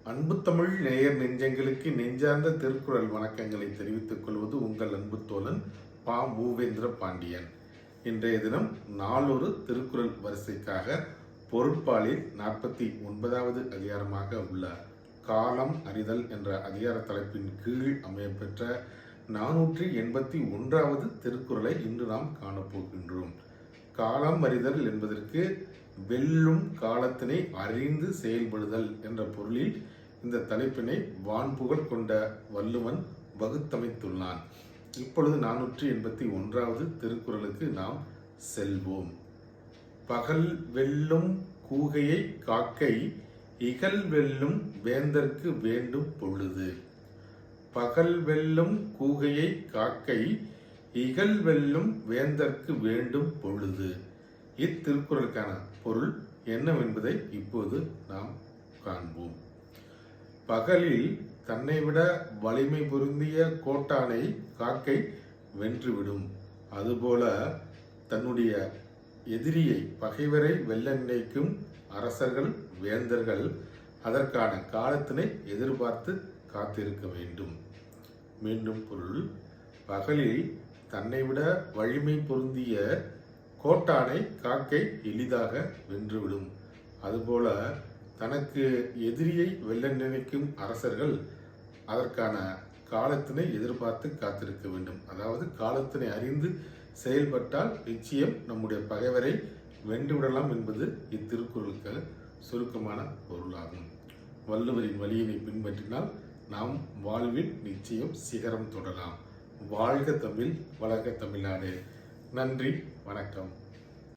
அன்பு தமிழ் நேயர் நெஞ்சங்களுக்கு நெஞ்சார்ந்த திருக்குறள் வணக்கங்களை தெரிவித்துக் கொள்வது உங்கள் அன்பு தோழன் பா மூவேந்திர பாண்டியன். இன்றைய தினம் நாளொரு திருக்குறள் வரிசைக்காக பொருட்பாலில் 49வது அதிகாரமாக உள்ள காலம் அறிதல் என்ற அதிகார தலைப்பின் கீழ் அமையப்பெற்ற 481வது திருக்குறளை இன்று நாம் காணப்போகின்றோம். காலம் அறிதல் என்பதற்கு வெல்லும் காலத்தினை அறிந்து செயல்படுதல் என்ற பொருளில் இந்த தலைப்பினை வான்புகழ் கொண்ட வள்ளுவன் வகுத்தமைத்துள்ளான். இப்பொழுது 481வது திருக்குறளுக்கு நாம் செல்வோம். பகல் வெல்லும் கூகையை காக்கை இகல் வெல்லும் வேந்தற்கு வேண்டும் பொழுது. பகல் வெல்லும் கூகையை காக்கை இகல் வெல்லும் வேந்தற்கு வேண்டும் பொழுது. இத்திருக்குறளுக்கான பொருள் என்னவென்பதை இப்போது நாம் காண்போம். பகலில் தன்னை விட வலிமை பொருந்திய கோட்டானை காக்கை வென்றுவிடும். அதுபோல தன்னுடைய எதிரியை பகைவரை வெல்ல நினைக்கும் அரசர்கள் வேந்தர்கள் அதற்கான காலத்தினை எதிர்பார்த்து காத்திருக்க வேண்டும். மீண்டும் பொருள், பகலில் தன்னை விட வலிமை பொருந்திய கோட்டானை காக்கை எளிதாக வென்றுவிடும். அதுபோல தனக்கு எதிரியை வெல்ல நினைக்கும் அரசர்கள் அதற்கான காலத்தினை எதிர்பார்த்து காத்திருக்க வேண்டும். அதாவது காலத்தினை அறிந்து செயல்பட்டால் நிச்சயம் நம்முடைய பகைவரை வென்றுவிடலாம் என்பது இத்திருக்குறளுக்கு சுருக்கமான பொருளாகும். வள்ளுவரின் வழியினை பின்பற்றினால் நாம் வாழ்வில் நிச்சயம் சிகரம் தொடலாம். வாழ்க தமிழ், வளர்க தமிழ்நாடு. நன்றி, வணக்கம்.